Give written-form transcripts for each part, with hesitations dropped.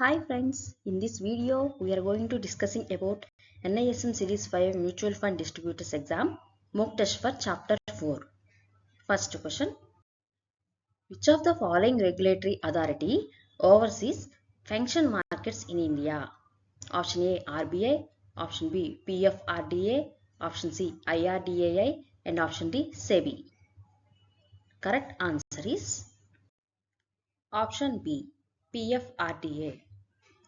Hi friends, in this video we are going to discussing about NISM Series 5 Mutual Fund Distributors Exam mock test for Chapter 4. First question. Which of the following regulatory authority oversees pension markets in India? Option A RBI, Option B PFRDA, Option C IRDAI and Option D SEBI. Correct answer is Option B PFRDA.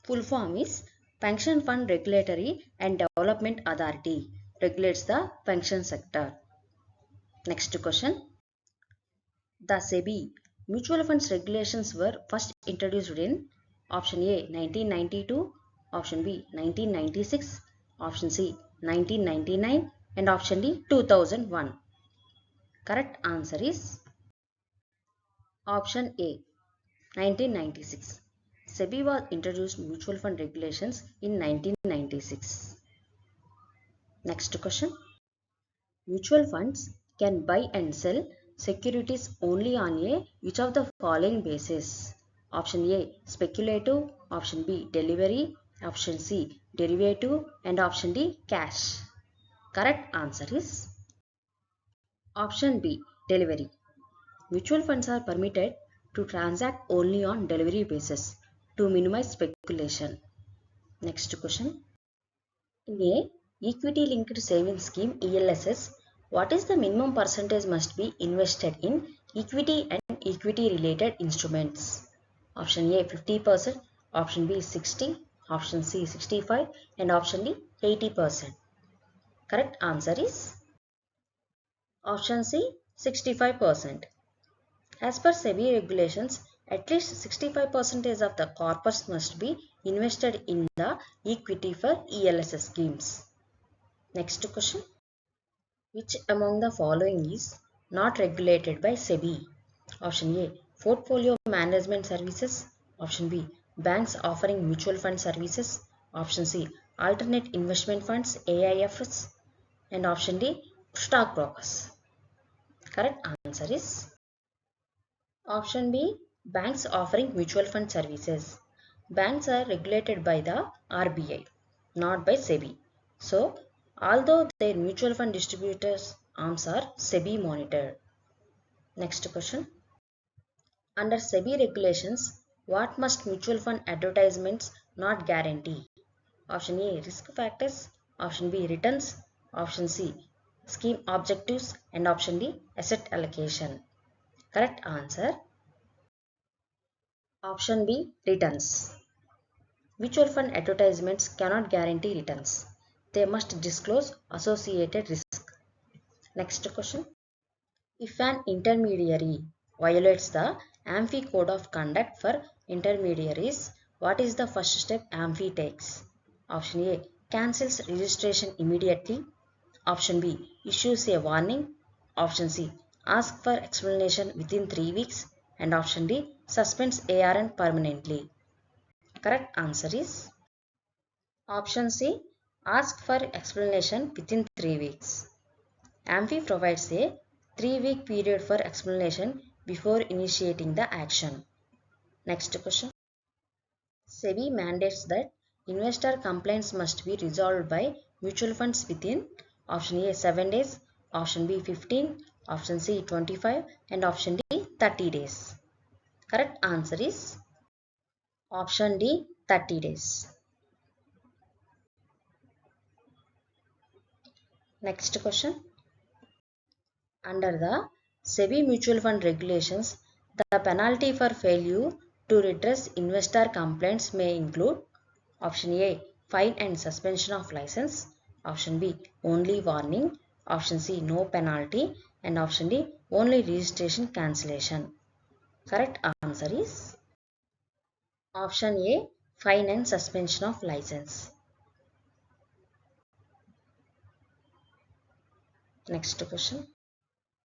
Full form is Pension Fund Regulatory and Development Authority, regulates the pension sector. Next question. The SEBI mutual funds regulations were first introduced in Option A 1992, Option B 1996, Option C 1999 and Option D 2001. Correct answer is Option A 1996. SEBI was introduced mutual fund regulations in 1996. Next question. Mutual funds can buy and sell securities only on a which of the following basis? Option A speculative, Option B delivery, Option C derivative and Option D cash. Correct answer is Option B delivery. Mutual funds are permitted to transact only on delivery basis to minimize speculation. Next question. In a equity linked savings scheme ELSS, what is the minimum percentage must be invested in equity and equity related instruments? Option A 50%, Option B 60, Option C 65 and Option D 80%. Correct answer is Option C 65%. As per SEBI regulations, at least 65% of the corpus must be invested in the equity for ELSS schemes. Next question. Which among the following is not regulated by SEBI? Option A portfolio management services, Option B banks offering mutual fund services, Option C alternate investment funds AIFs and Option D stockbrokers. Correct answer is Option B banks offering mutual fund services. Banks are regulated by the RBI, not by SEBI. So, although their mutual fund distributors arms are SEBI monitored. Next question. Under SEBI regulations, what must mutual fund advertisements not guarantee? Option A risk factors, Option B returns, Option C scheme objectives and Option D asset allocation. Correct answer Option B returns. Mutual fund advertisements cannot guarantee returns. They must disclose associated risk. Next question. If an intermediary violates the AMFI code of conduct for intermediaries, what is the first step AMFI takes? Option A cancels registration immediately. Option B issues a warning. Option C asks for explanation within 3 weeks. And Option D suspends ARN permanently. Correct answer is Option C ask for explanation within 3 weeks. AMFI provides a 3-week period for explanation before initiating the action. Next question. SEBI mandates that investor complaints must be resolved by mutual funds within Option A 7 days, Option B 15, Option C 25 and Option D 30 days. Correct answer is Option D 30 days. Next question. Under the SEBI mutual fund regulations, the penalty for failure to redress investor complaints may include Option A fine and suspension of license, Option B only warning, Option C no penalty and Option D only registration cancellation. Correct answer is Option A fine and suspension of license. Next question.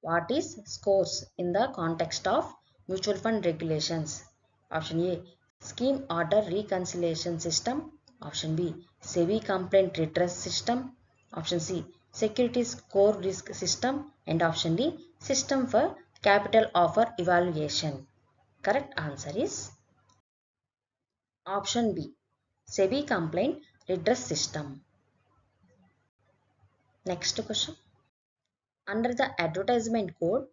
What is scores in the context of mutual fund regulations? Option A scheme order reconciliation system, Option B SEBI complaint redress system, Option C securities core risk system and Option D system for capital offer evaluation. Correct answer is Option B, SEBI Complaint Redress System. Next question. Under the advertisement code,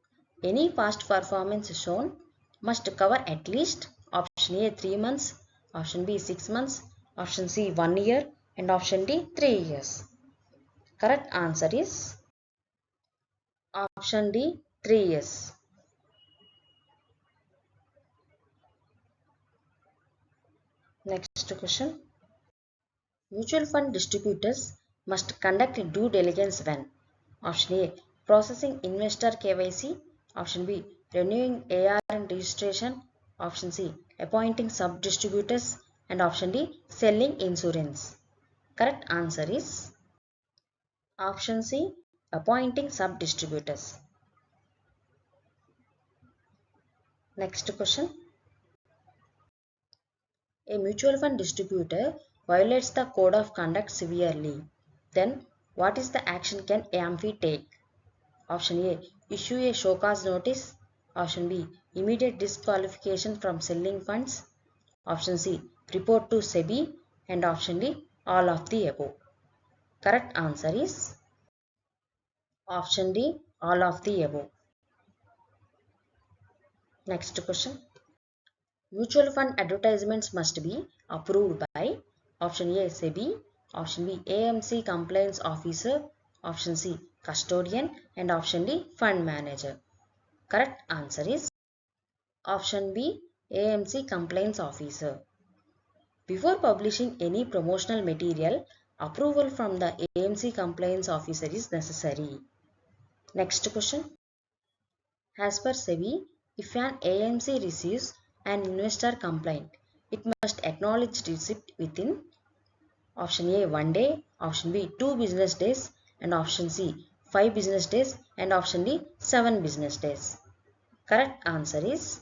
any past performance shown must cover at least option A 3 months, option B 6 months, option C 1 year, and option D 3 years. Correct answer is option D 3 years. Next question. Mutual fund distributors must conduct due diligence when option A processing investor KYC, option B renewing ARN registration, option C appointing sub distributors, and option D selling insurance. Correct answer is option C appointing sub distributors. Next question. A mutual fund distributor violates the code of conduct severely. Then what is the action can AMFI take? Option A, issue a show cause notice. Option B, immediate disqualification from selling funds. Option C, report to SEBI. And option D, all of the above. Correct answer is option D, all of the above. Next question. Mutual fund advertisements must be approved by option A, SEBI, option B, AMC compliance officer, option C, custodian, and option D, fund manager. Correct answer is option B, AMC compliance officer. Before publishing any promotional material, approval from the AMC compliance officer is necessary. Next question. As per SEBI, if an AMC receives an investor complaint, it must acknowledge receipt within option A 1 day, option B 2 business days, and option C 5 business days, and option D 7 business days. Correct answer is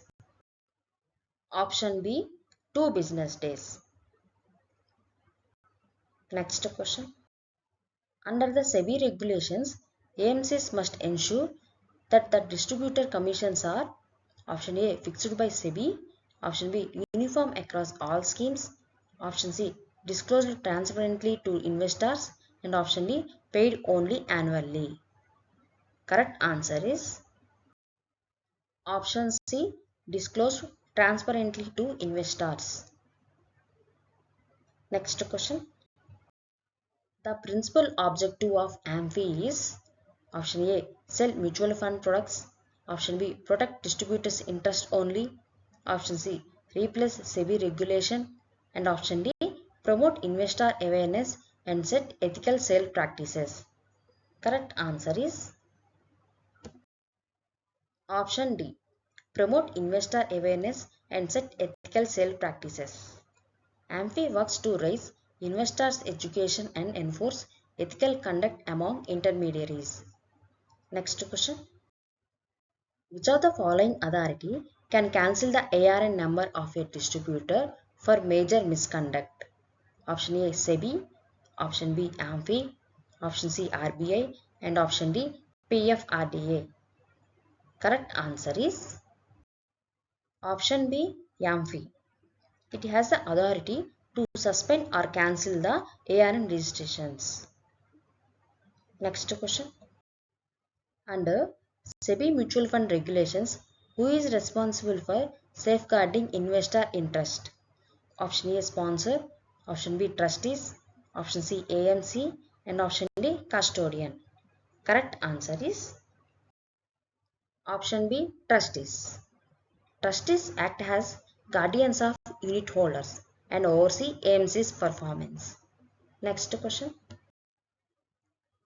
option B 2 business days. Next question. Under the SEBI regulations, AMCs must ensure that the distributor commissions are option A fixed by SEBI, option B uniform across all schemes, option C disclosed transparently to investors, and option D paid only annually. Correct answer is option C disclosed transparently to investors. Next question. The principal objective of AMFI is option A sell mutual fund products, option B protect distributors' interest only, option C replace SEBI regulation, and option D promote investor awareness and set ethical sale practices. Correct answer is option D promote investor awareness and set ethical sale practices. AMFI works to raise investors' education and enforce ethical conduct among intermediaries. Next question. Which of the following authority can cancel the ARN number of a distributor for major misconduct? Option A SEBI, option B AMFI, option C RBI, and option D PFRDA. Correct answer is option B AMFI. It has the authority to suspend or cancel the ARN registrations. Next question. Under SEBI mutual fund regulations, who is responsible for safeguarding investor interest? Option A sponsor, option B trustees, option C AMC, and option D custodian. Correct answer is option B trustees. Trustees act as guardians of unit holders and oversee AMC's performance. Next question.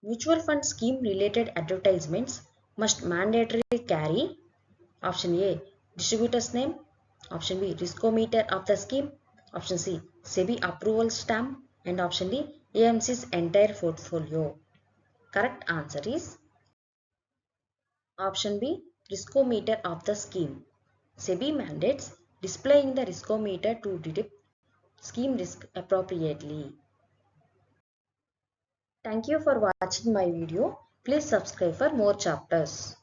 Mutual fund scheme related advertisements must mandatorily carry option A distributor's name, option B riskometer of the scheme, option C SEBI approval stamp, and option D AMC's entire portfolio. Correct answer is option B riskometer of the scheme. SEBI mandates displaying the riskometer to detect scheme risk appropriately. Thank you for watching my video. Please subscribe for more chapters.